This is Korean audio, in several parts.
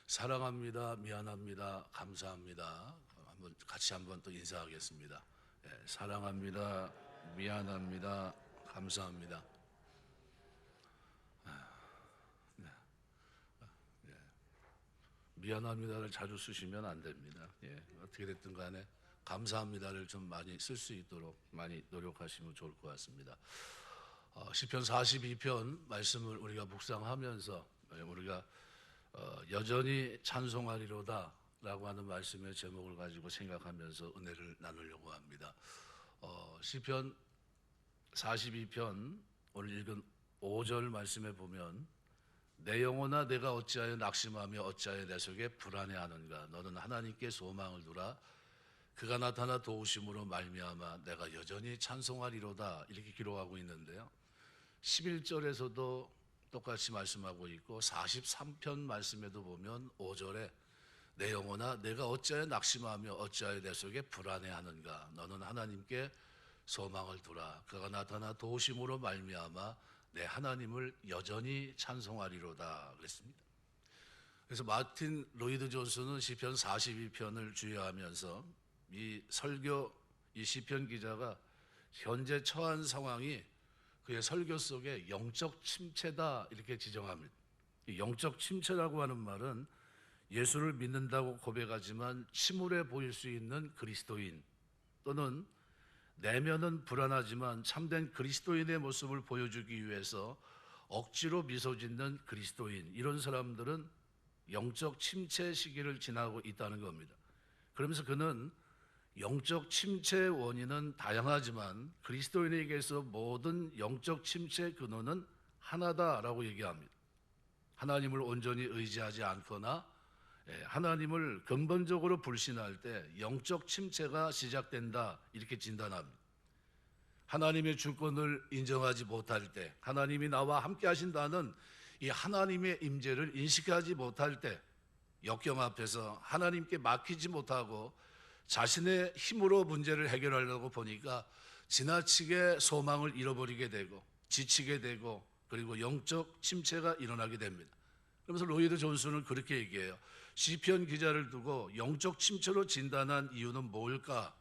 사랑합니다. 미안합니다. 감사합니다. 같이 한번 또 인사하겠습니다. 사랑합니다. 미안합니다. 감사합니다. 미안합니다를 자주 쓰시면 안 됩니다. 어떻게 됐든 간에 감사합니다를 좀 많이 쓸 수 있도록 많이 노력하시면 좋을 것 같습니다. 시편 42편 말씀을 우리가 묵상하면서 우리가 여전히 찬송하리로다 라고 하는 말씀의 제목을 가지고 생각하면서 은혜를 나누려고 합니다. 시편 42편 오늘 읽은 5절 말씀에 보면 내 영혼아 내가 어찌하여 낙심하며 어찌하여 내 속에 불안해하는가. 너는 하나님께 소망을 두라. 그가 나타나 도우심으로 말미암아 내가 여전히 찬송하리로다. 이렇게 기록하고 있는데요, 11절에서도 똑같이 말씀하고 있고 43편 말씀에도 보면 5절에 내 영혼아 내가 어찌하여 낙심하며 어찌하여 내 속에 불안해하는가. 너는 하나님께 소망을 두라. 그가 나타나 도우심으로 말미암아 내 하나님을 여전히 찬송하리로다 그랬습니다. 그래서 마틴 로이드 존슨은 시편 42편을 주의하면서 이 설교, 이 시편 기자가 현재 처한 상황이 그의 설교 속에 영적 침체다 이렇게 지정합니다. 이 영적 침체라고 하는 말은 예수를 믿는다고 고백하지만 침울해 보일 수 있는 그리스도인, 또는 내면은 불안하지만 참된 그리스도인의 모습을 보여주기 위해서 억지로 미소 짓는 그리스도인, 이런 사람들은 영적 침체 시기를 지나고 있다는 겁니다. 그러면서 그는 영적 침체의 원인은 다양하지만 그리스도인에게서 모든 영적 침체의 근원은 하나다라고 얘기합니다. 하나님을 온전히 의지하지 않거나 하나님을 근본적으로 불신할 때 영적 침체가 시작된다 이렇게 진단합니다. 하나님의 주권을 인정하지 못할 때, 하나님이 나와 함께 하신다는 이 하나님의 임재를 인식하지 못할 때, 역경 앞에서 하나님께 맡기지 못하고 자신의 힘으로 문제를 해결하려고 보니까 지나치게 소망을 잃어버리게 되고 지치게 되고, 그리고 영적 침체가 일어나게 됩니다. 그러면서 로이드 존슨은 그렇게 얘기해요. 시편 기자를 두고 영적 침체로 진단한 이유는 뭘까?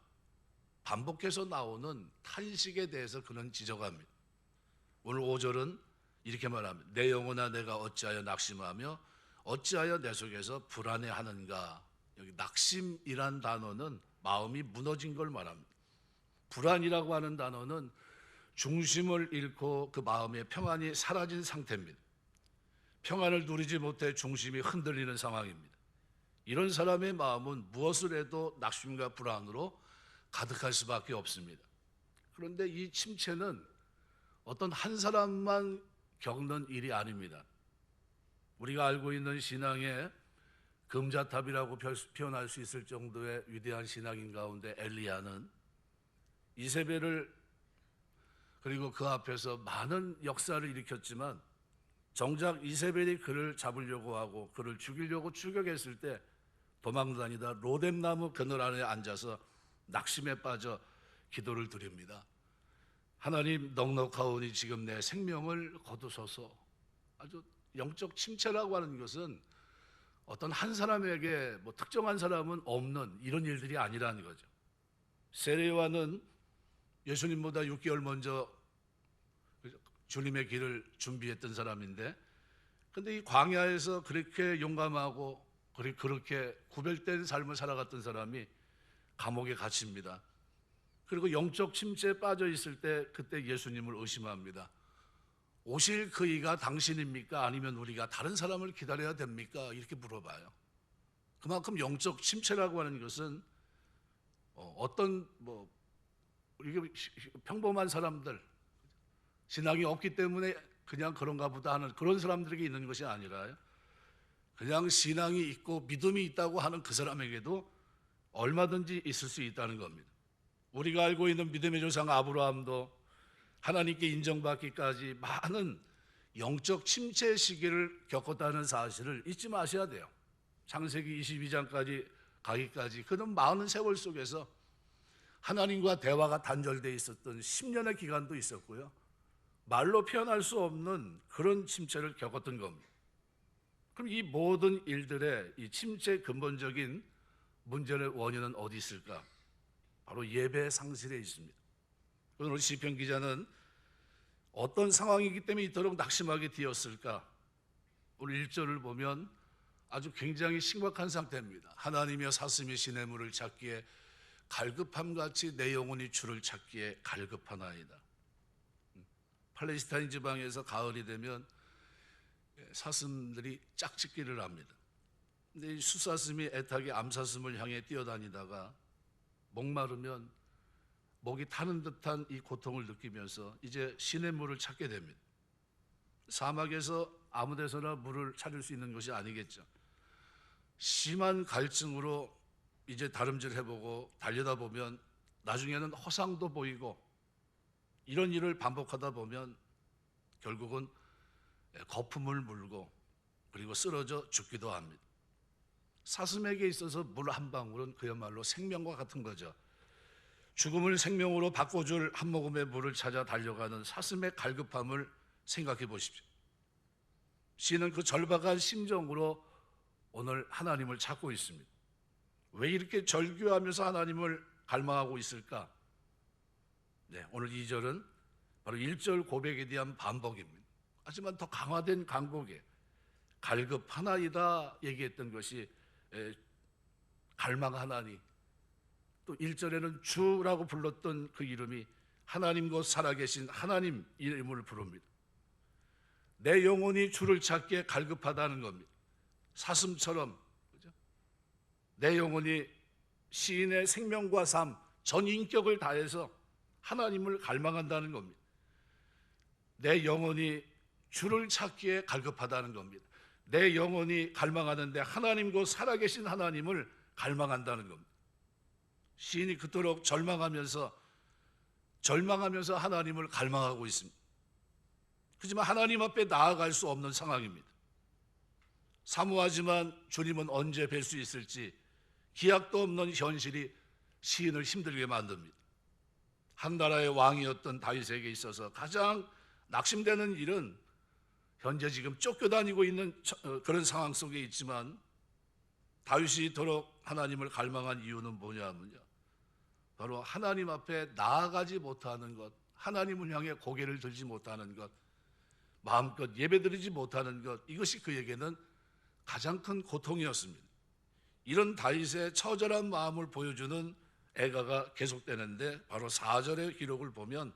반복해서 나오는 탄식에 대해서 그는 지적합니다. 오늘 5절은 이렇게 말합니다. 내 영혼아 내가 어찌하여 낙심하며 어찌하여 내 속에서 불안해하는가. 여기 낙심이란 단어는 마음이 무너진 걸 말합니다. 불안이라고 하는 단어는 중심을 잃고 그 마음의 평안이 사라진 상태입니다. 평안을 누리지 못해 중심이 흔들리는 상황입니다. 이런 사람의 마음은 무엇을 해도 낙심과 불안으로 가득할 수밖에 없습니다. 그런데 이 침체는 어떤 한 사람만 겪는 일이 아닙니다. 우리가 알고 있는 신앙의 금자탑이라고 표현할 수 있을 정도의 위대한 신앙인 가운데 엘리야는 이세벨을, 그리고 그 앞에서 많은 역사를 일으켰지만 정작 이세벨이 그를 잡으려고 하고 그를 죽이려고 추격했을 때 도망다니다 로뎀나무 그늘 안에 앉아서 낙심에 빠져 기도를 드립니다. 하나님, 넉넉하오니 지금 내 생명을 거두소서. 아주 영적 침체라고 하는 것은 어떤 한 사람에게 특정한 사람은 없는 이런 일들이 아니라는 거죠. 세례요한은 예수님보다 6개월 먼저 주님의 길을 준비했던 사람인데, 근데 이 광야에서 그렇게 용감하고 그렇게 구별된 삶을 살아갔던 사람이 감옥에 갇힙니다. 그리고 영적 침체에 빠져 있을 때 그때 예수님을 의심합니다. 오실 그이가 당신입니까? 아니면 우리가 다른 사람을 기다려야 됩니까? 이렇게 물어봐요. 그만큼 영적 침체라고 하는 것은 어떤 이게 평범한 사람들, 신앙이 없기 때문에 그냥 그런가 보다 하는 그런 사람들에게 있는 것이 아니라 그냥 신앙이 있고 믿음이 있다고 하는 그 사람에게도 얼마든지 있을 수 있다는 겁니다. 우리가 알고 있는 믿음의 조상 아브라함도 하나님께 인정받기까지 많은 영적 침체 시기를 겪었다는 사실을 잊지 마셔야 돼요. 창세기 22장까지 가기까지 그는 많은 세월 속에서 하나님과 대화가 단절되어 있었던 10년의 기간도 있었고요, 말로 표현할 수 없는 그런 침체를 겪었던 겁니다. 그럼 이 모든 일들의 이 침체의 근본적인 문제의 원인은 어디 있을까? 바로 예배 상실에 있습니다. 오늘 시편 기자는 어떤 상황이기 때문에 이토록 낙심하게 되었을까? 오늘 1절을 보면 아주 굉장히 심각한 상태입니다. 하나님이여 사슴이 시냇물을 찾기에 갈급함같이 내 영혼이 주를 찾기에 갈급하나이다. 팔레스타인 지방에서 가을이 되면 사슴들이 짝짓기를 합니다. 근데 이 수사슴이 애타게 암사슴을 향해 뛰어다니다가 목마르면 목이 타는 듯한 이 고통을 느끼면서 이제 시냇물을 찾게 됩니다. 사막에서 아무 데서나 물을 찾을 수 있는 것이 아니겠죠. 심한 갈증으로 이제 다름질해보고 달려다 보면 나중에는 허상도 보이고, 이런 일을 반복하다 보면 결국은 거품을 물고 그리고 쓰러져 죽기도 합니다. 사슴에게 있어서 물 한 방울은 그야말로 생명과 같은 거죠. 죽음을 생명으로 바꿔줄 한 모금의 물을 찾아 달려가는 사슴의 갈급함을 생각해 보십시오. 시인은 그 절박한 심정으로 오늘 하나님을 찾고 있습니다. 왜 이렇게 절규하면서 하나님을 갈망하고 있을까? 네, 오늘 2절은 바로 1절 고백에 대한 반복입니다. 하지만 더 강화된 강곡에 갈급하나이다 얘기했던 것이 갈망하나니, 또 1절에는 주라고 불렀던 그 이름이 하나님 곧 살아계신 하나님 이름을 부릅니다. 내 영혼이 주를 찾기에 갈급하다는 겁니다. 사슴처럼, 그죠? 내 영혼이 시인의 생명과 삶, 전 인격을 다해서 하나님을 갈망한다는 겁니다. 내 영혼이 주를 찾기에 갈급하다는 겁니다. 내 영혼이 갈망하는데 하나님 곧 살아계신 하나님을 갈망한다는 겁니다. 시인이 그토록 절망하면서 하나님을 갈망하고 있습니다. 하지만 하나님 앞에 나아갈 수 없는 상황입니다. 사모하지만 주님은 언제 뵐 수 있을지 기약도 없는 현실이 시인을 힘들게 만듭니다. 한 나라의 왕이었던 다윗에게 있어서 가장 낙심되는 일은 현재 지금 쫓겨다니고 있는 그런 상황 속에 있지만, 다윗이 이토록 하나님을 갈망한 이유는 뭐냐면요, 바로 하나님 앞에 나아가지 못하는 것, 하나님을 향해 고개를 들지 못하는 것, 마음껏 예배드리지 못하는 것, 이것이 그에게는 가장 큰 고통이었습니다. 이런 다윗의 처절한 마음을 보여주는 애가가 계속되는데, 바로 4절의 기록을 보면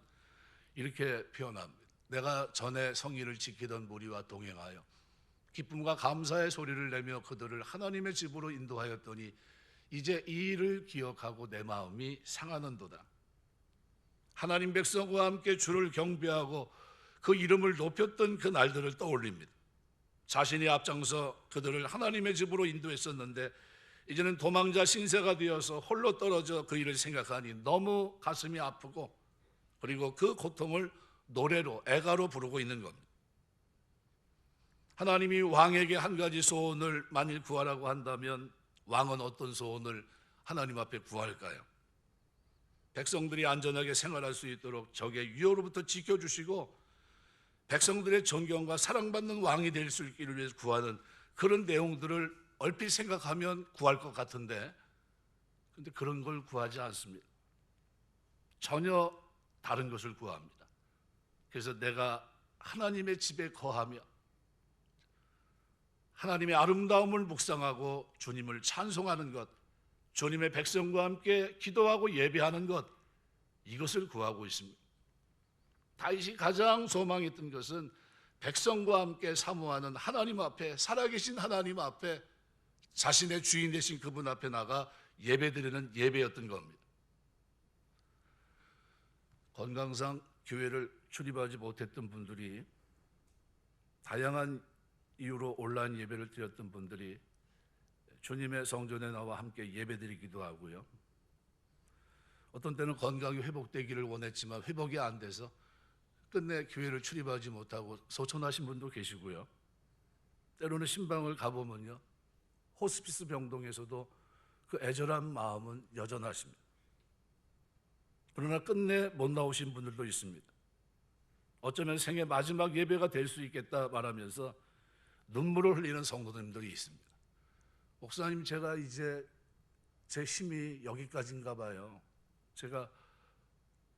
이렇게 표현합니다. 내가 전에 성의를 지키던 무리와 동행하여 기쁨과 감사의 소리를 내며 그들을 하나님의 집으로 인도하였더니 이제 이 일을 기억하고 내 마음이 상하는도다. 하나님 백성과 함께 주를 경배하고 그 이름을 높였던 그 날들을 떠올립니다. 자신이 앞장서 그들을 하나님의 집으로 인도했었는데 이제는 도망자 신세가 되어서 홀로 떨어져 그 일을 생각하니 너무 가슴이 아프고, 그리고 그 고통을 노래로, 애가로 부르고 있는 겁니다. 하나님이 왕에게 한 가지 소원을 만일 구하라고 한다면 왕은 어떤 소원을 하나님 앞에 구할까요? 백성들이 안전하게 생활할 수 있도록 적의 위협으로부터 지켜주시고 백성들의 존경과 사랑받는 왕이 될 수 있기를 위해서 구하는 그런 내용들을 얼핏 생각하면 구할 것 같은데, 그런데 그런 걸 구하지 않습니다. 전혀 다른 것을 구합니다. 그래서 내가 하나님의 집에 거하며 하나님의 아름다움을 묵상하고 주님을 찬송하는 것, 주님의 백성과 함께 기도하고 예배하는 것, 이것을 구하고 있습니다. 다윗이 가장 소망했던 것은 백성과 함께 사모하는 하나님 앞에, 살아계신 하나님 앞에, 자신의 주인 되신 그분 앞에 나가 예배드리는 예배였던 겁니다. 건강상 교회를 출입하지 못했던 분들이, 다양한 이유로 온라인 예배를 드렸던 분들이 주님의 성전에 나와 함께 예배드리기도 하고요. 어떤 때는 건강이 회복되기를 원했지만 회복이 안 돼서 끝내 교회를 출입하지 못하고 소천하신 분도 계시고요. 때로는 신방을 가보면요, 호스피스 병동에서도 그 애절한 마음은 여전하십니다. 그러나 끝내 못 나오신 분들도 있습니다. 어쩌면 생애 마지막 예배가 될 수 있겠다 말하면서 눈물을 흘리는 성도님들이 있습니다. 목사님, 제가 이제 제 힘이 여기까지인가 봐요. 제가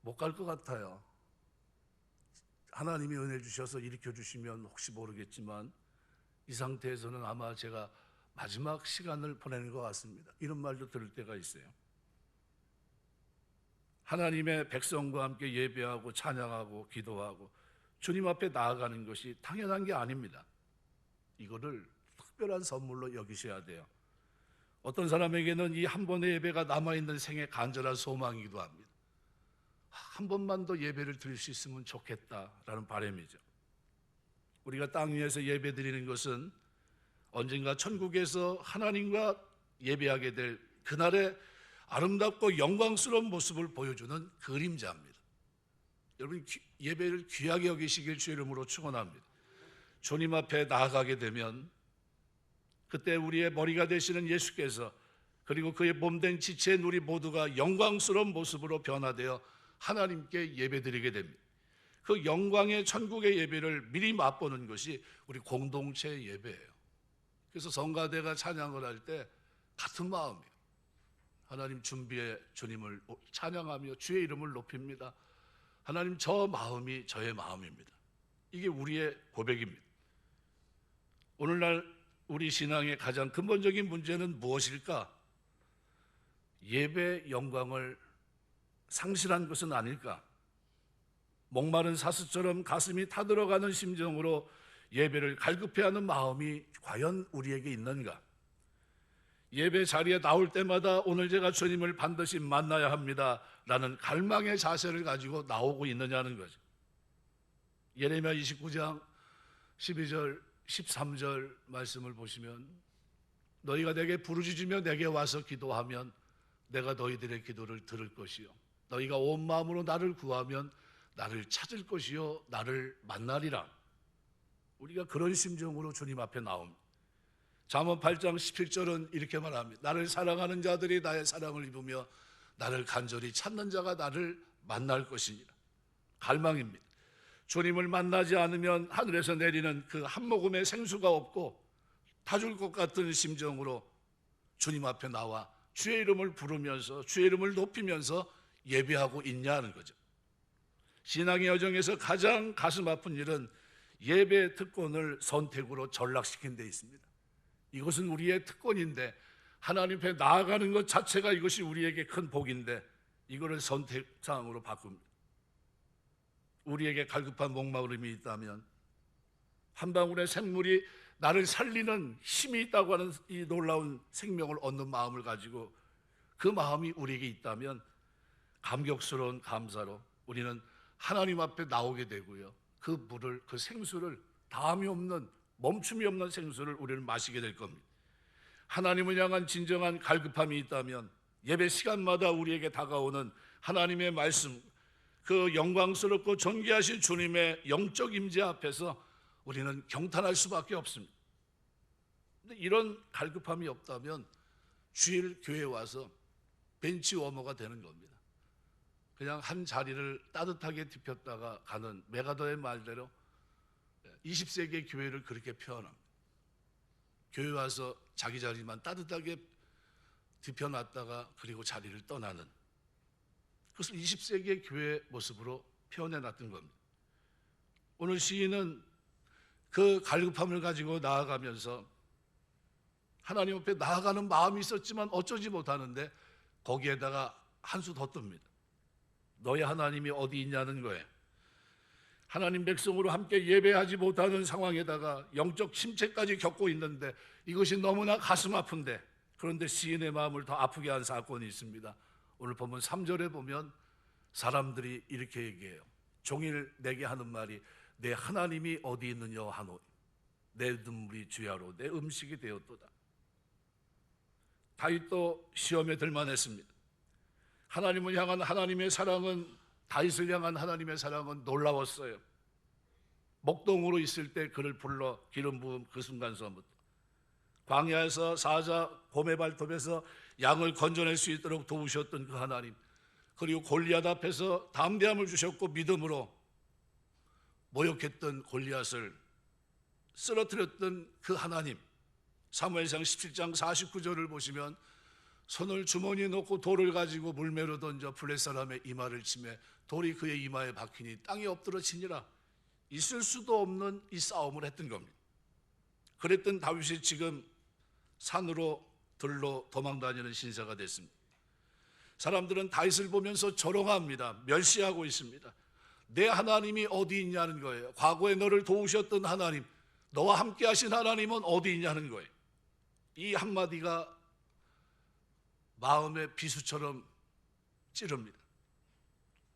못 갈 것 같아요. 하나님이 은혜 주셔서 일으켜 주시면 혹시 모르겠지만 이 상태에서는 아마 제가 마지막 시간을 보내는 것 같습니다. 이런 말도 들을 때가 있어요. 하나님의 백성과 함께 예배하고 찬양하고 기도하고 주님 앞에 나아가는 것이 당연한 게 아닙니다. 이거를 특별한 선물로 여기셔야 돼요. 어떤 사람에게는 이 한 번의 예배가 남아있는 생의 간절한 소망이기도 합니다. 한 번만 더 예배를 드릴 수 있으면 좋겠다라는 바람이죠. 우리가 땅 위에서 예배 드리는 것은 언젠가 천국에서 하나님과 예배하게 될 그날의 아름답고 영광스러운 모습을 보여주는 그림자입니다. 여러분, 예배를 귀하게 여기시길 주의 이름으로 축원합니다. 주님 앞에 나아가게 되면 그때 우리의 머리가 되시는 예수께서 그리고 그의 몸된 지체인 우리 모두가 영광스러운 모습으로 변화되어 하나님께 예배드리게 됩니다. 그 영광의 천국의 예배를 미리 맛보는 것이 우리 공동체 예배예요. 그래서 성가대가 찬양을 할 때 같은 마음이에요. 하나님 준비해 주님을 찬양하며 주의 이름을 높입니다. 하나님, 저 마음이 저의 마음입니다. 이게 우리의 고백입니다. 오늘날 우리 신앙의 가장 근본적인 문제는 무엇일까? 예배 영광을 상실한 것은 아닐까? 목마른 사슴처럼 가슴이 타들어가는 심정으로 예배를 갈급해하는 마음이 과연 우리에게 있는가? 예배 자리에 나올 때마다 오늘 제가 주님을 반드시 만나야 합니다 라는 갈망의 자세를 가지고 나오고 있느냐는 거죠. 예레미야 29장 12절 13절 말씀을 보시면 너희가 내게 부르짖으며 내게 와서 기도하면 내가 너희들의 기도를 들을 것이요 너희가 온 마음으로 나를 구하면 나를 찾을 것이요 나를 만나리라. 우리가 그런 심정으로 주님 앞에 나옵니다. 잠언 8장 17절은 이렇게 말합니다. 나를 사랑하는 자들이 나의 사랑을 입으며 나를 간절히 찾는 자가 나를 만날 것이니라. 갈망입니다. 주님을 만나지 않으면 하늘에서 내리는 그 한 모금의 생수가 없고 다 줄 것 같은 심정으로 주님 앞에 나와 주의 이름을 부르면서 주의 이름을 높이면서 예배하고 있냐는 거죠. 신앙의 여정에서 가장 가슴 아픈 일은 예배 특권을 선택으로 전락시킨 데 있습니다. 이것은 우리의 특권인데 하나님 앞에 나아가는 것 자체가 이것이 우리에게 큰 복인데 이거를 선택사항으로 바꿉니다. 우리에게 갈급한 목마름이 있다면 한 방울의 샘물이 나를 살리는 힘이 있다고 하는 이 놀라운 생명을 얻는 마음을 가지고 그 마음이 우리에게 있다면 감격스러운 감사로 우리는 하나님 앞에 나오게 되고요. 그 물을, 그 생수를 다함이 없는 멈춤이 없는 생수를 우리는 마시게 될 겁니다. 하나님을 향한 진정한 갈급함이 있다면 예배 시간마다 우리에게 다가오는 하나님의 말씀, 그 영광스럽고 존귀하신 주님의 영적 임재 앞에서 우리는 경탄할 수밖에 없습니다. 근데 이런 갈급함이 없다면 주일 교회에 와서 벤치 워머가 되는 겁니다. 그냥 한 자리를 따뜻하게 뒤폈다가 가는 메가더의 말대로 20세기의 교회를 그렇게 표현합니다. 교회 와서 자기 자리만 따뜻하게 뒤펴놨다가 그리고 자리를 떠나는, 그것을 20세기의 교회의 모습으로 표현해놨던 겁니다. 오늘 시인은 그 갈급함을 가지고 나아가면서 하나님 앞에 나아가는 마음이 있었지만 어쩌지 못하는데 거기에다가 한 수 더 뜹니다. 너희 하나님이 어디 있냐는 거예요. 하나님 백성으로 함께 예배하지 못하는 상황에다가 영적 침체까지 겪고 있는데 이것이 너무나 가슴 아픈데, 그런데 시인의 마음을 더 아프게 한 사건이 있습니다. 오늘 보면 3절에 보면 사람들이 이렇게 얘기해요. 종일 내게 하는 말이 내 하나님이 어디 있느냐 하노. 내 눈물이 주야로 내 음식이 되었도다. 다윗도 시험에 들만했습니다. 하나님을 향한 하나님의 사랑은, 다윗을 향한 하나님의 사랑은 놀라웠어요. 목동으로 있을 때 그를 불러 기름 부음 그 순간서부터 광야에서 사자 곰의 발톱에서 양을 건져낼 수 있도록 도우셨던 그 하나님, 그리고 골리앗 앞에서 담대함을 주셨고 믿음으로 모욕했던 골리앗을 쓰러뜨렸던 그 하나님, 사무엘상 17장 49절을 보시면 손을 주머니에 넣고 돌을 가지고 물매로 던져 블레 사람의 이마를 치매 돌이 그의 이마에 박히니 땅에 엎드러지니라. 있을 수도 없는 이 싸움을 했던 겁니다. 그랬던 다윗이 지금 산으로 들로 도망다니는 신세가 됐습니다. 사람들은 다윗을 보면서 조롱합니다. 멸시하고 있습니다. 내 하나님이 어디 있냐는 거예요. 과거에 너를 도우셨던 하나님, 너와 함께 하신 하나님은 어디 있냐는 거예요. 이 한마디가 마음의 비수처럼 찌릅니다.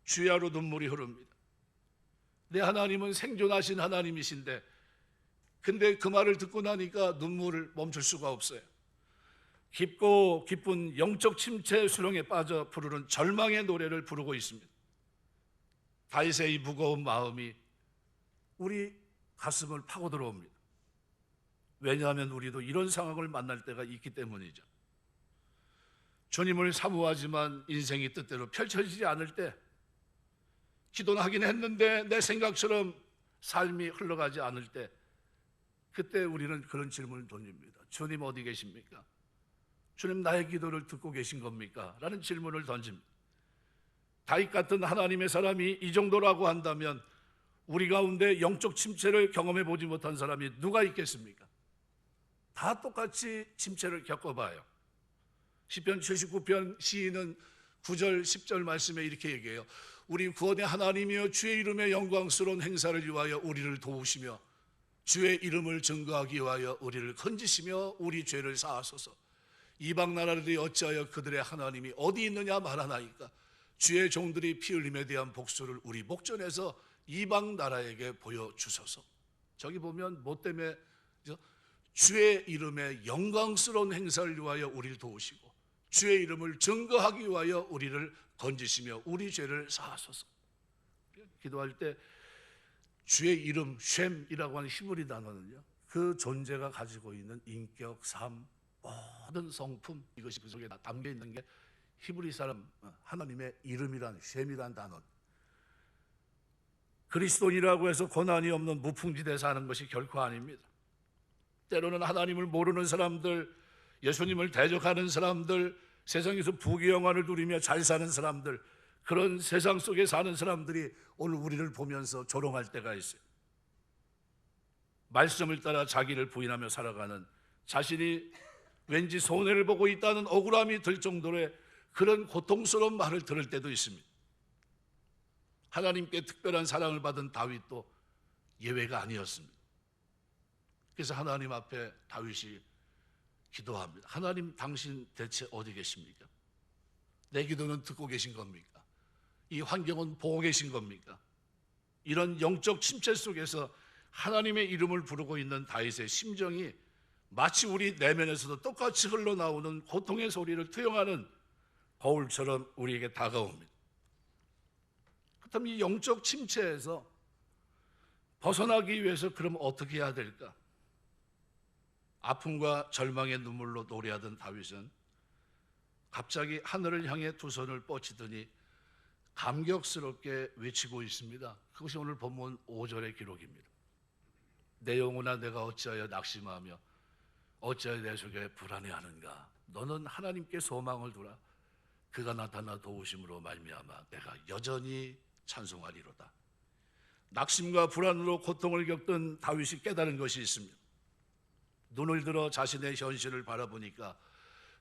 주야로 눈물이 흐릅니다. 내 하나님은 생존하신 하나님이신데, 근데 그 말을 듣고 나니까 눈물을 멈출 수가 없어요. 깊고 깊은 영적 침체 수렁에 빠져 부르는 절망의 노래를 부르고 있습니다. 다윗의 이 무거운 마음이 우리 가슴을 파고 들어옵니다. 왜냐하면 우리도 이런 상황을 만날 때가 있기 때문이죠. 주님을 사모하지만 인생이 뜻대로 펼쳐지지 않을 때, 기도는 하긴 했는데 내 생각처럼 삶이 흘러가지 않을 때, 그때 우리는 그런 질문을 던집니다. 주님 어디 계십니까? 주님 나의 기도를 듣고 계신 겁니까? 라는 질문을 던집니다. 다윗 같은 하나님의 사람이 이 정도라고 한다면 우리 가운데 영적 침체를 경험해 보지 못한 사람이 누가 있겠습니까? 다 똑같이 침체를 겪어봐요. 시편 79편 시인은 9절 10절 말씀에 이렇게 얘기해요. 우리 구원의 하나님이여 주의 이름의 영광스러운 행사를 위하여 우리를 도우시며 주의 이름을 증거하기 위하여 우리를 건지시며 우리 죄를 사하소서. 이방 나라들이 어찌하여 그들의 하나님이 어디 있느냐 말하나이까. 주의 종들이 피 흘림에 대한 복수를 우리 목전에서 이방 나라에게 보여주소서. 저기 보면 뭐 때문에 주의 이름의 영광스러운 행사를 위하여 우리를 도우시고 주의 이름을 증거하기 위하여 우리를 건지시며 우리 죄를 사하소서. 기도할 때 주의 이름 쉔이라고 하는 히브리 단어는요, 그 존재가 가지고 있는 인격, 삶, 모든 성품, 이것이 그 속에 담겨 있는 게 히브리 사람 하나님의 이름이란 쉔이란 단어. 그리스도인이라고 해서 고난이 없는 무풍지대에 사는 것이 결코 아닙니다. 때로는 하나님을 모르는 사람들, 예수님을 대적하는 사람들, 세상에서 부귀영화를 누리며 잘 사는 사람들, 그런 세상 속에 사는 사람들이 오늘 우리를 보면서 조롱할 때가 있어요. 말씀을 따라 자기를 부인하며 살아가는, 자신이 왠지 손해를 보고 있다는 억울함이 들 정도의 그런 고통스러운 말을 들을 때도 있습니다. 하나님께 특별한 사랑을 받은 다윗도 예외가 아니었습니다. 그래서 하나님 앞에 다윗이 기도합니다. 하나님, 당신 대체 어디 계십니까? 내 기도는 듣고 계신 겁니까? 이 환경은 보고 계신 겁니까? 이런 영적 침체 속에서 하나님의 이름을 부르고 있는 다윗의 심정이 마치 우리 내면에서도 똑같이 흘러나오는 고통의 소리를 투영하는 거울처럼 우리에게 다가옵니다. 그렇다면 이 영적 침체에서 벗어나기 위해서 그럼 어떻게 해야 될까? 아픔과 절망의 눈물로 노래하던 다윗은 갑자기 하늘을 향해 두 손을 뻗치더니 감격스럽게 외치고 있습니다. 그것이 오늘 본문 5절의 기록입니다. 내 영혼아 내가 어찌하여 낙심하며 어찌하여 내 속에 불안해하는가? 너는 하나님께 소망을 두라. 그가 나타나 도우심으로 말미암아 내가 여전히 찬송하리로다. 낙심과 불안으로 고통을 겪던 다윗이 깨달은 것이 있습니다. 눈을 들어 자신의 현실을 바라보니까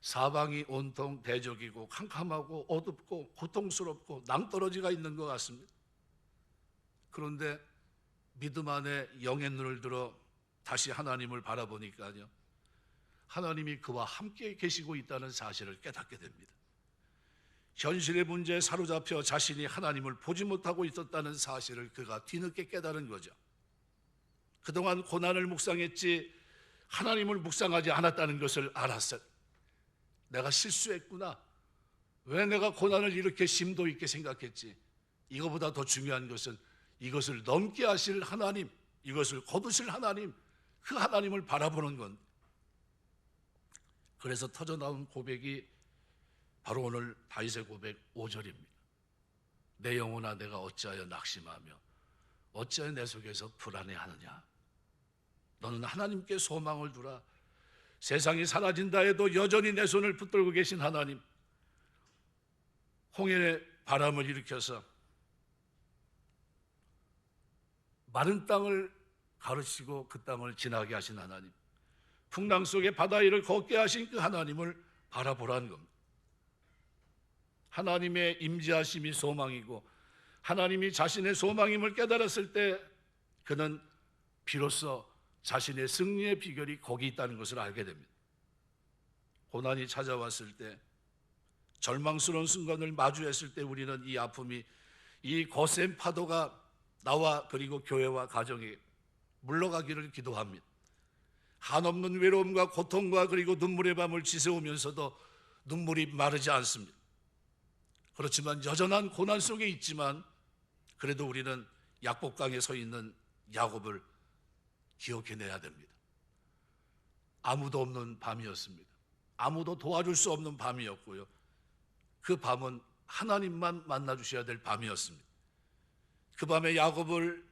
사방이 온통 대적이고 캄캄하고 어둡고 고통스럽고 낭떠러지가 있는 것 같습니다. 그런데 믿음 안에 영의 눈을 들어 다시 하나님을 바라보니까요, 하나님이 그와 함께 계시고 있다는 사실을 깨닫게 됩니다. 현실의 문제에 사로잡혀 자신이 하나님을 보지 못하고 있었다는 사실을 그가 뒤늦게 깨달은 거죠. 그동안 고난을 묵상했지 하나님을 묵상하지 않았다는 것을 알았어요. 내가 실수했구나. 왜 내가 고난을 이렇게 심도 있게 생각했지? 이거보다 더 중요한 것은 이것을 넘게 하실 하나님, 이것을 거두실 하나님, 그 하나님을 바라보는 건. 그래서 터져나온 고백이 바로 오늘 다윗의 고백 5절입니다. 내 영혼아 내가 어찌하여 낙심하며 어찌하여 내 속에서 불안해하느냐? 너는 하나님께 소망을 두라. 세상이 사라진다 해도 여전히 내 손을 붙들고 계신 하나님, 홍해의 바람을 일으켜서 마른 땅을 가르치고 그 땅을 지나게 하신 하나님, 풍랑 속에 바다 위를 걷게 하신 그 하나님을 바라보라는 겁니다. 하나님의 임재하심이 소망이고 하나님이 자신의 소망임을 깨달았을 때 그는 비로소 자신의 승리의 비결이 거기 있다는 것을 알게 됩니다. 고난이 찾아왔을 때, 절망스러운 순간을 마주했을 때 우리는 이 아픔이, 이 거센 파도가 나와 그리고 교회와 가정에 물러가기를 기도합니다. 한없는 외로움과 고통과 그리고 눈물의 밤을 지새우면서도 눈물이 마르지 않습니다. 그렇지만 여전한 고난 속에 있지만 그래도 우리는 약복강에 서 있는 야곱을 기억해내야 됩니다. 아무도 없는 밤이었습니다. 아무도 도와줄 수 없는 밤이었고요. 그 밤은 하나님만 만나주셔야 될 밤이었습니다. 그 밤에 야곱을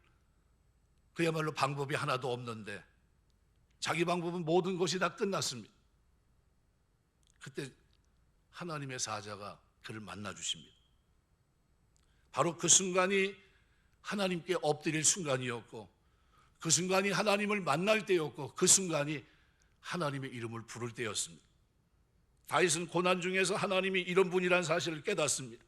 그야말로 방법이 하나도 없는데 자기 방법은 모든 것이 다 끝났습니다. 그때 하나님의 사자가 그를 만나주십니다. 바로 그 순간이 하나님께 엎드릴 순간이었고, 그 순간이 하나님을 만날 때였고, 그 순간이 하나님의 이름을 부를 때였습니다. 다윗은 고난 중에서 하나님이 이런 분이라는 사실을 깨닫습니다.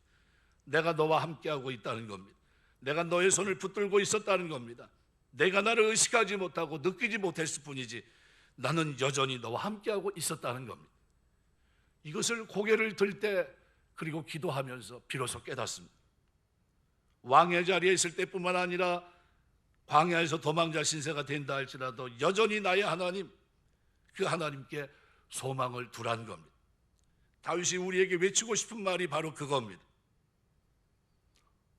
내가 너와 함께하고 있다는 겁니다. 내가 너의 손을 붙들고 있었다는 겁니다. 내가 나를 의식하지 못하고 느끼지 못했을 뿐이지 나는 여전히 너와 함께하고 있었다는 겁니다. 이것을 고개를 들 때 그리고 기도하면서 비로소 깨닫습니다. 왕의 자리에 있을 때뿐만 아니라 광야에서 도망자 신세가 된다 할지라도 여전히 나의 하나님, 그 하나님께 소망을 두라는 겁니다. 다윗이 우리에게 외치고 싶은 말이 바로 그겁니다.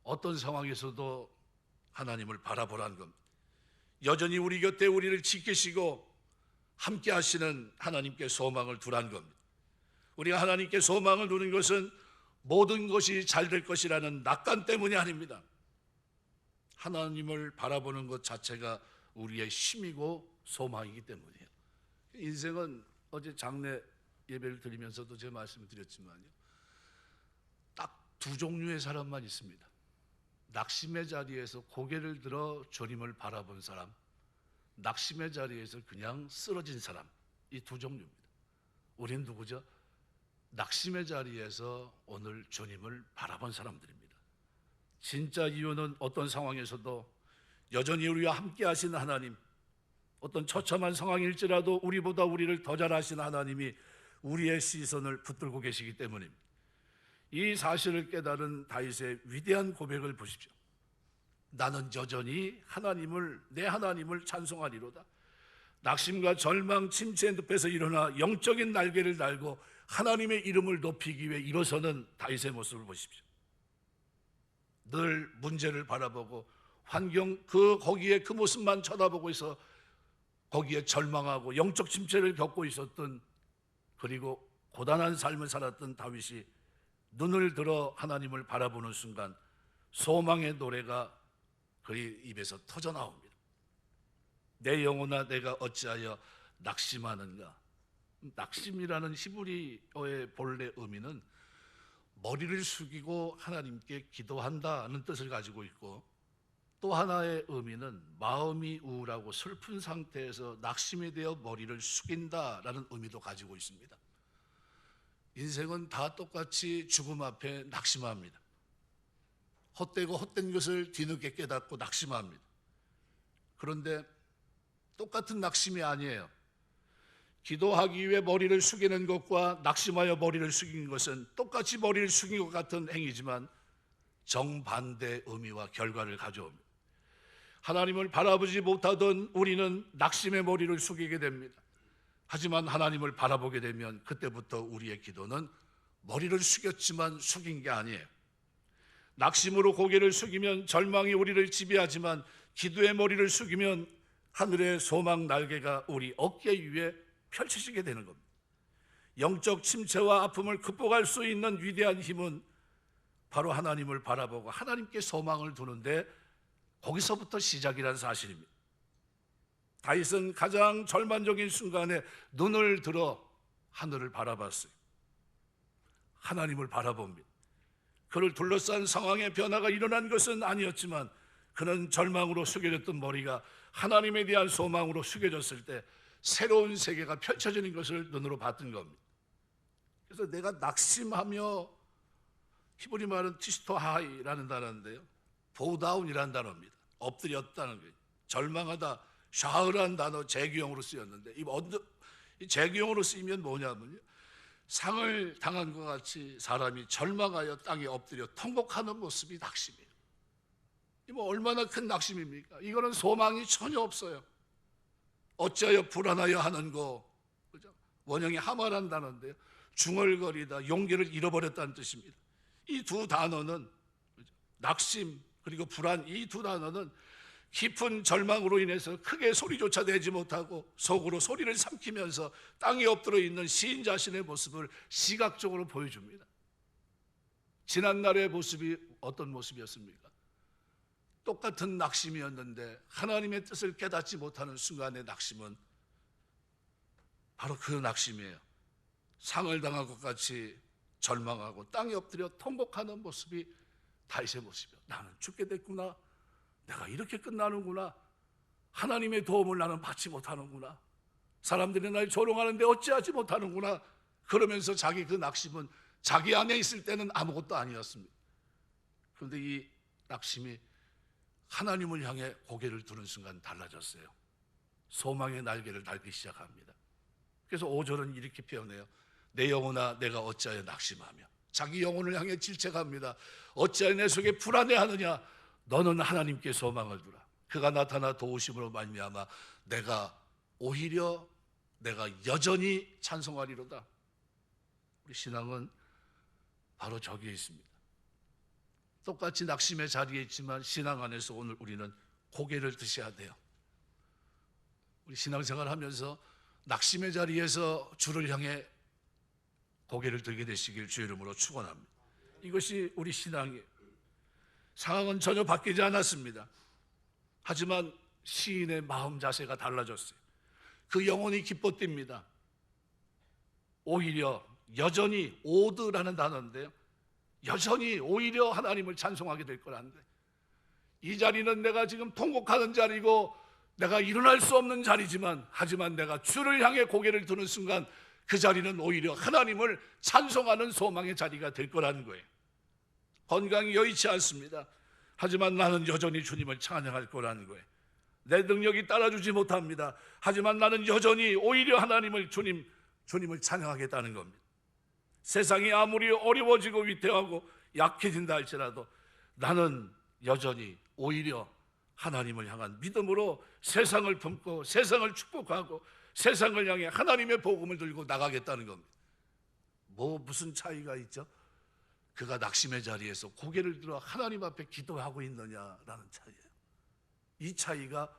어떤 상황에서도 하나님을 바라보라는 겁니다. 여전히 우리 곁에 우리를 지키시고 함께 하시는 하나님께 소망을 두라는 겁니다. 우리가 하나님께 소망을 두는 것은 모든 것이 잘 될 것이라는 낙관 때문이 아닙니다. 하나님을 바라보는 것 자체가 우리의 힘이고 소망이기 때문이에요. 인생은 어제 장례 예배를 드리면서도 제가 말씀을 드렸지만요, 딱 두 종류의 사람만 있습니다. 낙심의 자리에서 고개를 들어 주님을 바라본 사람, 낙심의 자리에서 그냥 쓰러진 사람, 이 두 종류입니다. 우린 누구죠? 낙심의 자리에서 오늘 주님을 바라본 사람들입니다. 진짜 이유는 어떤 상황에서도 여전히 우리와 함께 하시는 하나님, 어떤 처참한 상황일지라도 우리보다 우리를 더 잘 아시는 하나님이 우리의 시선을 붙들고 계시기 때문입니다. 이 사실을 깨달은 다윗의 위대한 고백을 보십시오. 나는 여전히 내 하나님을 찬송하리로다. 낙심과 절망, 침체의 늪에서 일어나 영적인 날개를 달고 하나님의 이름을 높이기 위해 일어서는 다윗의 모습을 보십시오. 늘 문제를 바라보고 환경 거기에 그 모습만 쳐다보고 있어 거기에 절망하고 영적 침체를 겪고 있었던, 그리고 고단한 삶을 살았던 다윗이 눈을 들어 하나님을 바라보는 순간 소망의 노래가 그의 입에서 터져 나옵니다. 내 영혼아 내가 어찌하여 낙심하는가. 낙심이라는 히브리어의 본래 의미는 머리를 숙이고 하나님께 기도한다는 뜻을 가지고 있고, 또 하나의 의미는 마음이 우울하고 슬픈 상태에서 낙심이 되어 머리를 숙인다라는 의미도 가지고 있습니다. 인생은 다 똑같이 죽음 앞에 낙심합니다. 헛되고 헛된 것을 뒤늦게 깨닫고 낙심합니다. 그런데 똑같은 낙심이 아니에요. 기도하기 위해 머리를 숙이는 것과 낙심하여 머리를 숙이는 것은 똑같이 머리를 숙인 것 같은 행위지만 정반대의 의미와 결과를 가져옵니다. 하나님을 바라보지 못하던 우리는 낙심의 머리를 숙이게 됩니다. 하지만 하나님을 바라보게 되면 그때부터 우리의 기도는 머리를 숙였지만 숙인 게 아니에요. 낙심으로 고개를 숙이면 절망이 우리를 지배하지만 기도의 머리를 숙이면 하늘의 소망 날개가 우리 어깨 위에 펼쳐지게 되는 겁니다. 영적 침체와 아픔을 극복할 수 있는 위대한 힘은 바로 하나님을 바라보고 하나님께 소망을 두는데 거기서부터 시작이라는 사실입니다. 다윗은 가장 절망적인 순간에 눈을 들어 하늘을 바라봤어요. 하나님을 바라봅니다. 그를 둘러싼 상황의 변화가 일어난 것은 아니었지만 그는 절망으로 숙여졌던 머리가 하나님에 대한 소망으로 숙여졌을 때 새로운 세계가 펼쳐지는 것을 눈으로 봤던 겁니다. 그래서 내가 낙심하며, 히브리 말은 티스토하이라는 단어인데요, 보다운이라는 단어입니다. 엎드렸다는 거예요. 절망하다, 샤흐라는 단어 재규형으로 쓰였는데 이 재규형으로 쓰이면 뭐냐면요, 상을 당한 것 같이 사람이 절망하여 땅에 엎드려 통곡하는 모습이 낙심이에요. 이 뭐 얼마나 큰 낙심입니까? 이거는 소망이 전혀 없어요. 어찌하여 불안하여 하는고, 그죠? 원형이 하마라는 단어인데요, 중얼거리다, 용기를 잃어버렸다는 뜻입니다. 이 두 단어는, 낙심 그리고 불안, 이 두 단어는 깊은 절망으로 인해서 크게 소리조차 내지 못하고 속으로 소리를 삼키면서 땅에 엎드려 있는 시인 자신의 모습을 시각적으로 보여줍니다. 지난날의 모습이 어떤 모습이었습니까? 똑같은 낙심이었는데 하나님의 뜻을 깨닫지 못하는 순간의 낙심은 바로 그 낙심이에요. 상을 당한 것 같이 절망하고 땅에 엎드려 통곡하는 모습이 다윗의 모습이에요. 나는 죽게 됐구나, 내가 이렇게 끝나는구나, 하나님의 도움을 나는 받지 못하는구나, 사람들이 날 조롱하는데 어찌하지 못하는구나, 그러면서 자기 그 낙심은 자기 안에 있을 때는 아무것도 아니었습니다. 그런데 이 낙심이 하나님을 향해 고개를 두는 순간 달라졌어요. 소망의 날개를 달기 시작합니다. 그래서 5절은 이렇게 표현해요. 내 영혼아 내가 어찌하여 낙심하며, 자기 영혼을 향해 질책합니다. 어찌하여 내 속에 불안해하느냐, 너는 하나님께 소망을 두라. 그가 나타나 도우심으로 말미암아 내가 여전히 찬송하리로다. 우리 신앙은 바로 저기에 있습니다. 똑같이 낙심의 자리에 있지만 신앙 안에서 오늘 우리는 고개를 드셔야 돼요. 우리 신앙생활 하면서 낙심의 자리에서 주를 향해 고개를 들게 되시길 주의 이름으로 축원합니다. 이것이 우리 신앙이에요. 상황은 전혀 바뀌지 않았습니다. 하지만 시인의 마음 자세가 달라졌어요. 그 영혼이 기뻐뜁니다. 오히려 여전히, 오드라는 단어인데요, 여전히 오히려 하나님을 찬송하게 될 거라는데, 이 자리는 내가 지금 통곡하는 자리고 내가 일어날 수 없는 자리지만, 하지만 내가 주를 향해 고개를 드는 순간 그 자리는 오히려 하나님을 찬송하는 소망의 자리가 될 거라는 거예요. 건강이 여의치 않습니다. 하지만 나는 여전히 주님을 찬양할 거라는 거예요. 내 능력이 따라주지 못합니다. 하지만 나는 여전히 오히려 하나님을, 주님을 찬양하겠다는 겁니다. 세상이 아무리 어려워지고 위태하고 약해진다 할지라도 나는 여전히 오히려 하나님을 향한 믿음으로 세상을 품고 세상을 축복하고 세상을 향해 하나님의 복음을 들고 나가겠다는 겁니다. 무슨 차이가 있죠? 그가 낙심의 자리에서 고개를 들어 하나님 앞에 기도하고 있느냐라는 차이예요. 이 차이가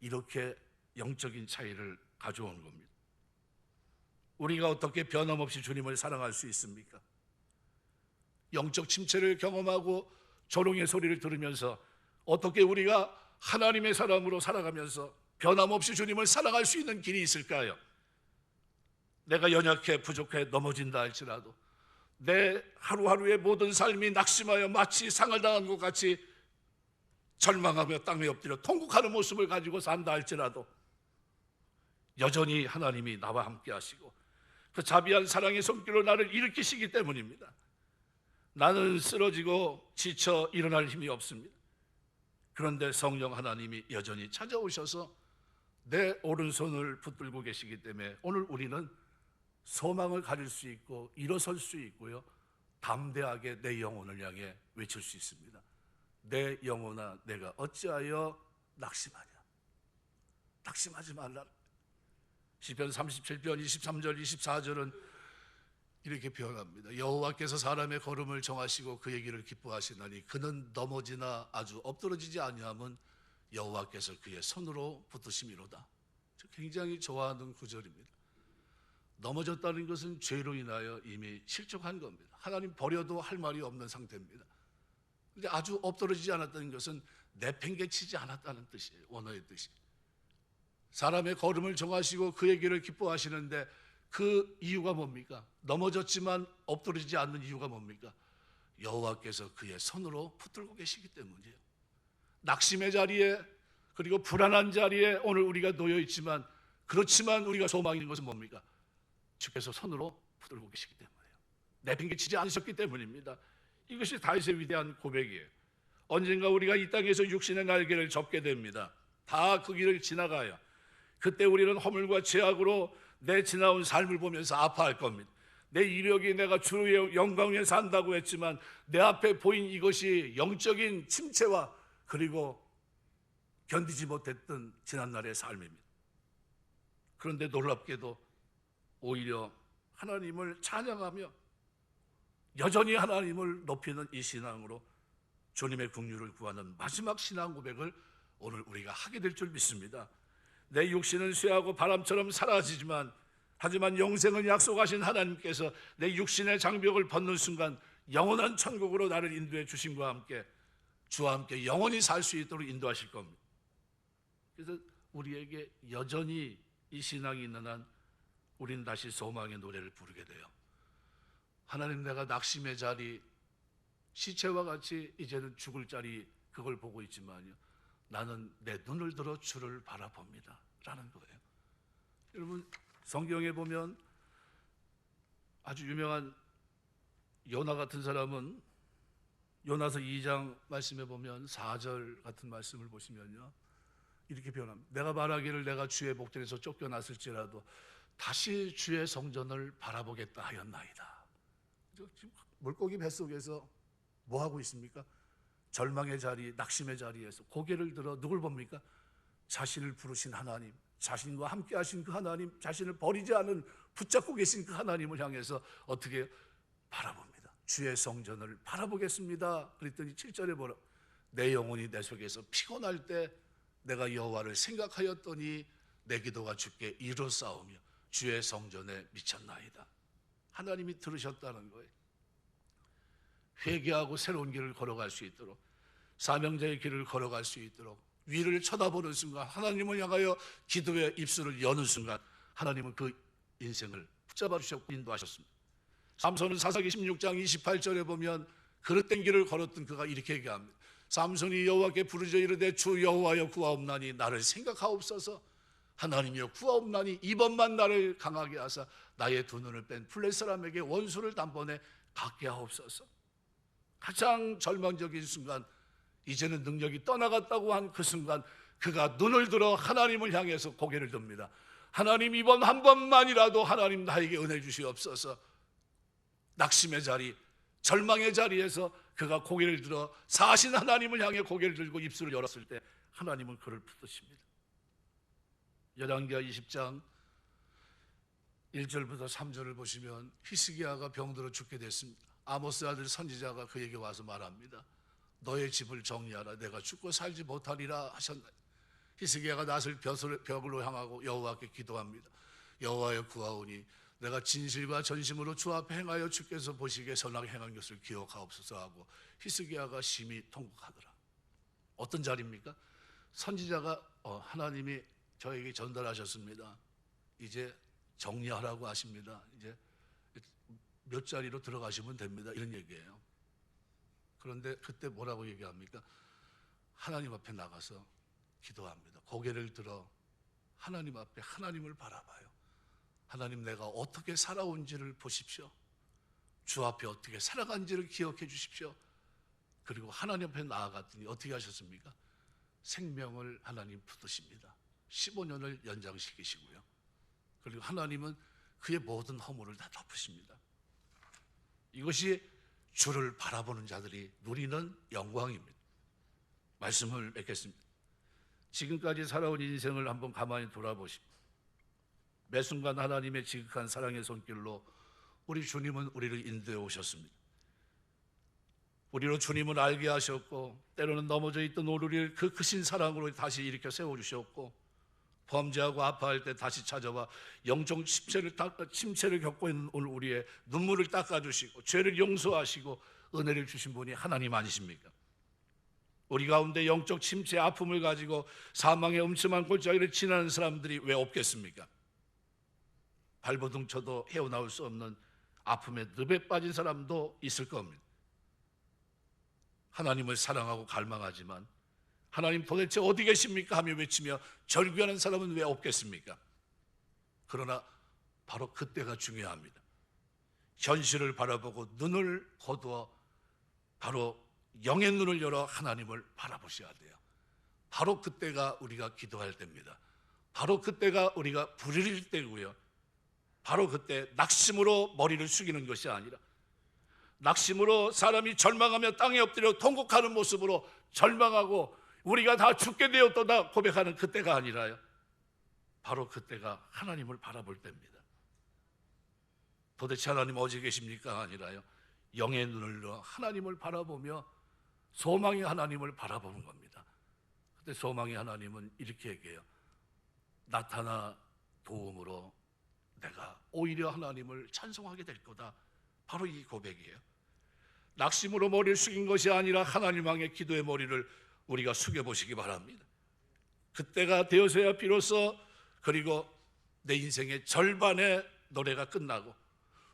이렇게 영적인 차이를 가져오는 겁니다. 우리가 어떻게 변함없이 주님을 사랑할 수 있습니까? 영적 침체를 경험하고 조롱의 소리를 들으면서 어떻게 우리가 하나님의 사람으로 살아가면서 변함없이 주님을 사랑할 수 있는 길이 있을까요? 내가 연약해 부족해 넘어진다 할지라도, 내 하루하루의 모든 삶이 낙심하여 마치 상을 당한 것 같이 절망하며 땅에 엎드려 통곡하는 모습을 가지고 산다 할지라도 여전히 하나님이 나와 함께 하시고 그 자비한 사랑의 손길로 나를 일으키시기 때문입니다. 나는 쓰러지고 지쳐 일어날 힘이 없습니다. 그런데 성령 하나님이 여전히 찾아오셔서 내 오른손을 붙들고 계시기 때문에 오늘 우리는 소망을 가질 수 있고 일어설 수 있고요, 담대하게 내 영혼을 향해 외칠 수 있습니다. 내 영혼아 내가 어찌하여 낙심하냐, 낙심하지 말라. 시편 37편 23절 24절은 이렇게 표현합니다. 여호와께서 사람의 걸음을 정하시고 그의 길을 기뻐하시나니 그는 넘어지나 아주 엎드러지지 아니함은 여호와께서 그의 손으로 붙드심이로다. 굉장히 좋아하는 구절입니다. 넘어졌다는 것은 죄로 인하여 이미 실족한 겁니다. 하나님 버려도 할 말이 없는 상태입니다. 근데 아주 엎드러지지 않았다는 것은 내팽개치지 않았다는 뜻이에요. 원어의 뜻이. 사람의 걸음을 정하시고 그의 길을 기뻐하시는데 그 이유가 뭡니까? 넘어졌지만 엎드리지 않는 이유가 뭡니까? 여호와께서 그의 손으로 붙들고 계시기 때문이에요. 낙심의 자리에, 그리고 불안한 자리에 오늘 우리가 놓여 있지만, 그렇지만 우리가 소망이 있는 것은 뭡니까? 주께서 손으로 붙들고 계시기 때문이에요. 내팽개치지 않으셨기 때문입니다. 이것이 다윗의 위대한 고백이에요. 언젠가 우리가 이 땅에서 육신의 날개를 접게 됩니다. 다 그 길을 지나가요. 그때 우리는 허물과 죄악으로 내 지나온 삶을 보면서 아파할 겁니다. 내 이력이 내가 주의 영광 위에 산다고 했지만 내 앞에 보인 이것이 영적인 침체와 그리고 견디지 못했던 지난날의 삶입니다. 그런데 놀랍게도 오히려 하나님을 찬양하며 여전히 하나님을 높이는 이 신앙으로 주님의 긍휼을 구하는 마지막 신앙 고백을 오늘 우리가 하게 될 줄 믿습니다. 내 육신은 쇠하고 바람처럼 사라지지만, 하지만 영생을 약속하신 하나님께서 내 육신의 장벽을 벗는 순간 영원한 천국으로 나를 인도해 주심과 함께 주와 함께 영원히 살 수 있도록 인도하실 겁니다. 그래서 우리에게 여전히 이 신앙이 있는 한 우린 다시 소망의 노래를 부르게 돼요. 하나님, 내가 낙심의 자리, 시체와 같이 이제는 죽을 자리, 그걸 보고 있지만요, 나는 내 눈을 들어 주를 바라봅니다 라는 거예요. 여러분, 성경에 보면 아주 유명한 요나 같은 사람은 요나서 2장 말씀에 보면 4절 같은 말씀을 보시면요, 이렇게 표현합니다. 내가 말하기를 내가 주의 복전에서 쫓겨났을지라도 다시 주의 성전을 바라보겠다 하였나이다. 지금 물고기 뱃속에서 뭐 하고 있습니까? 절망의 자리, 낙심의 자리에서 고개를 들어 누굴 봅니까? 자신을 부르신 하나님, 자신과 함께 하신 그 하나님, 자신을 버리지 않은 붙잡고 계신 그 하나님을 향해서 어떻게 바라봅니다. 주의 성전을 바라보겠습니다. 그랬더니 7절에 뭐라? 내 영혼이 내 속에서 피곤할 때 내가 여호와를 생각하였더니 내 기도가 주께 이루어싸우며 주의 성전에 미쳤나이다. 하나님이 들으셨다는 거예요. 회개하고 새로운 길을 걸어갈 수 있도록, 사명자의 길을 걸어갈 수 있도록, 위를 쳐다보는 순간, 하나님을 향하여 기도의 입술을 여는 순간 하나님은 그 인생을 붙잡아 주셨고 인도하셨습니다. 삼손은 사사기 16장 28절에 보면 그릇된 길을 걸었던 그가 이렇게 얘기합니다. 삼손이 여호와께 부르짖어 이르되 주 여호와여 구하옵나니 나를 생각하옵소서. 하나님이여 구하옵나니 이번만 나를 강하게 하사 나의 두 눈을 뺀 블레 사람에게 원수를 단번에 갖게 하옵소서. 가장 절망적인 순간, 이제는 능력이 떠나갔다고 한 그 순간 그가 눈을 들어 하나님을 향해서 고개를 듭니다. 하나님, 이번 한 번만이라도 하나님 나에게 은혜 주시옵소서. 낙심의 자리, 절망의 자리에서 그가 고개를 들어 사신 하나님을 향해 고개를 들고 입술을 열었을 때 하나님은 그를 붙드십니다. 열왕기하 20장 1절부터 3절을 보시면 히스기야가 병들어 죽게 됐습니다. 아모스 아들 선지자가 그에게 와서 말합니다. 너의 집을 정리하라. 내가 죽고 살지 못하리라 하셨나요? 히스기야가 낫을 벽으로 향하고 여호와께 기도합니다. 여호와여 구하오니 내가 진실과 전심으로 주 앞에 행하여 주께서 보시기에 선하게 행한 것을 기억하옵소서 하고 히스기야가 심히 통곡하더라. 어떤 자리입니까? 선지자가 하나님이 저에게 전달하셨습니다. 이제 정리하라고 하십니다. 이제 몇 자리로 들어가시면 됩니다. 이런 얘기예요. 그런데 그때 뭐라고 얘기합니까? 하나님 앞에 나가서 기도합니다. 고개를 들어 하나님 앞에 하나님을 바라봐요. 하나님, 내가 어떻게 살아온지를 보십시오. 주 앞에 어떻게 살아간지를 기억해 주십시오. 그리고 하나님 앞에 나아갔더니 어떻게 하셨습니까? 생명을 하나님 붙드십니다. 15년을 연장시키시고요. 그리고 하나님은 그의 모든 허물을 다 덮으십니다. 이것이 주를 바라보는 자들이 누리는 영광입니다. 말씀을 맺겠습니다. 지금까지 살아온 인생을 한번 가만히 돌아보십시오. 매 순간 하나님의 지극한 사랑의 손길로 우리 주님은 우리를 인도해 오셨습니다. 우리로 주님을 알게 하셨고, 때로는 넘어져 있던 우리를 그 크신 사랑으로 다시 일으켜 세워주셨고, 범죄하고 아파할 때 다시 찾아와 영적 침체를 겪고 있는 오늘 우리의 눈물을 닦아주시고 죄를 용서하시고 은혜를 주신 분이 하나님 아니십니까? 우리 가운데 영적 침체, 아픔을 가지고 사망의 음침한 골짜기를 지나는 사람들이 왜 없겠습니까? 발버둥 쳐도 헤어나올 수 없는 아픔의 늪에 빠진 사람도 있을 겁니다. 하나님을 사랑하고 갈망하지만 하나님 도대체 어디 계십니까? 하며 외치며 절규하는 사람은 왜 없겠습니까? 그러나 바로 그때가 중요합니다. 현실을 바라보고 눈을 거두어 바로 영의 눈을 열어 하나님을 바라보셔야 돼요. 바로 그때가 우리가 기도할 때입니다. 바로 그때가 우리가 부르짖을 때고요. 바로 그때 낙심으로 머리를 숙이는 것이 아니라 낙심으로 사람이 절망하며 땅에 엎드려 통곡하는 모습으로 절망하고 우리가 다 죽게 되었도다 고백하는 그때가 아니라요. 바로 그때가 하나님을 바라볼 때입니다. 도대체 하나님 어디 계십니까? 아니라요. 영의 눈을 넣어 하나님을 바라보며 소망의 하나님을 바라보는 겁니다. 그때 소망의 하나님은 이렇게 얘기해요. 나타나 도움으로 내가 오히려 하나님을 찬송하게 될 거다. 바로 이 고백이에요. 낙심으로 머리를 숙인 것이 아니라 하나님 향해 기도의 머리를 우리가 숙여보시기 바랍니다. 그때가 되어서야 비로소 그리고 내 인생의 절반의 노래가 끝나고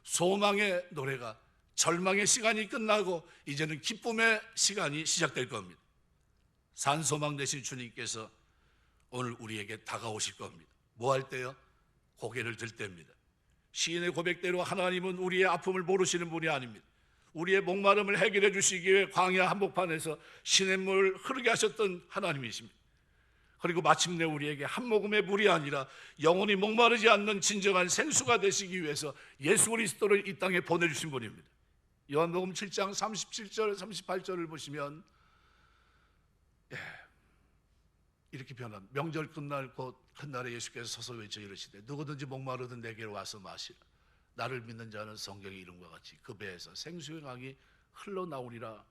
소망의 노래가 절망의 시간이 끝나고 이제는 기쁨의 시간이 시작될 겁니다. 산소망 되신 주님께서 오늘 우리에게 다가오실 겁니다. 뭐 할 때요? 고개를 들 때입니다. 시인의 고백대로 하나님은 우리의 아픔을 모르시는 분이 아닙니다. 우리의 목마름을 해결해 주시기 위해 광야 한복판에서 시냇물을 흐르게 하셨던 하나님이십니다. 그리고 마침내 우리에게 한 모금의 물이 아니라 영원히 목마르지 않는 진정한 생수가 되시기 위해서 예수 그리스도를 이 땅에 보내주신 분입니다. 요한복음 7장 37절 38절을 보시면 이렇게 표현합니다. 명절 끝날 곧 큰날에 예수께서 서서 외쳐 이르시되 누구든지 목마르든 내게로 와서 마시라. 나를 믿는 자는 성경의 이름과 같이 그 배에서 생수의 강이 흘러나오리라.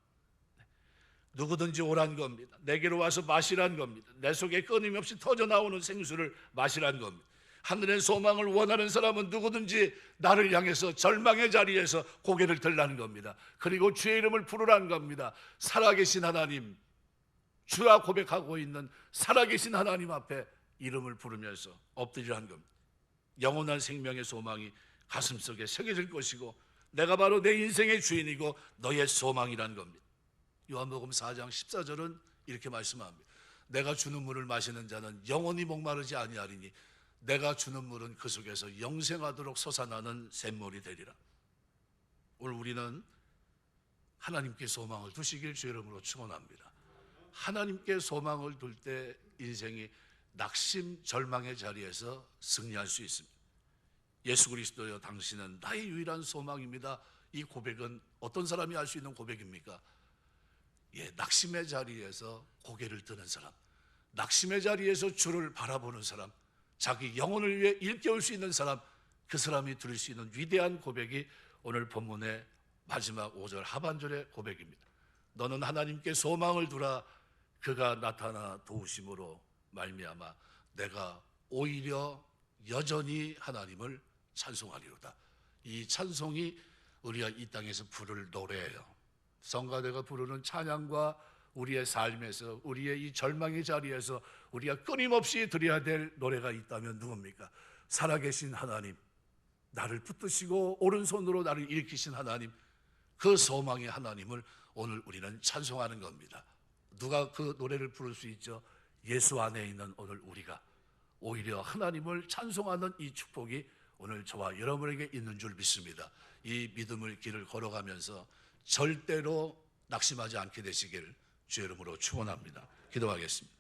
누구든지 오란 겁니다. 내게로 와서 마시란 겁니다. 내 속에 끊임없이 터져나오는 생수를 마시란 겁니다. 하늘의 소망을 원하는 사람은 누구든지 나를 향해서 절망의 자리에서 고개를 들라는 겁니다. 그리고 주의 이름을 부르라는 겁니다. 살아계신 하나님, 주라 고백하고 있는 살아계신 하나님 앞에 이름을 부르면서 엎드리라는 겁니다. 영원한 생명의 소망이 가슴속에 새겨질 것이고 내가 바로 내 인생의 주인이고 너의 소망이라는 겁니다. 요한복음 4장 14절은 이렇게 말씀합니다. 내가 주는 물을 마시는 자는 영원히 목마르지 아니하리니 내가 주는 물은 그 속에서 영생하도록 솟아나는 샘물이 되리라. 오늘 우리는 하나님께 소망을 두시길 주의 이름으로 축원합니다. 하나님께 소망을 둘 때 인생이 낙심, 절망의 자리에서 승리할 수 있습니다. 예수 그리스도여 당신은 나의 유일한 소망입니다. 이 고백은 어떤 사람이 할 수 있는 고백입니까? 낙심의 자리에서 고개를 드는 사람, 낙심의 자리에서 주를 바라보는 사람, 자기 영혼을 위해 일깨울 수 있는 사람, 그 사람이 들을 수 있는 위대한 고백이 오늘 본문의 마지막 5절 하반절의 고백입니다. 너는 하나님께 소망을 두라. 그가 나타나 도우심으로 말미암아 내가 오히려 여전히 하나님을 찬송하리로다. 이 찬송이 우리가 이 땅에서 부를 노래예요. 성가대가 부르는 찬양과 우리의 삶에서 우리의 이 절망의 자리에서 우리가 끊임없이 드려야 될 노래가 있다면 누굽니까? 살아계신 하나님, 나를 붙드시고 오른손으로 나를 일으키신 하나님, 그 소망의 하나님을 오늘 우리는 찬송하는 겁니다. 누가 그 노래를 부를 수 있죠? 예수 안에 있는 오늘 우리가 오히려 하나님을 찬송하는 이 축복이 오늘 저와 여러분에게 있는 줄 믿습니다. 이 믿음의 길을 걸어가면서 절대로 낙심하지 않게 되시길 주의 이름으로 축원합니다. 기도하겠습니다.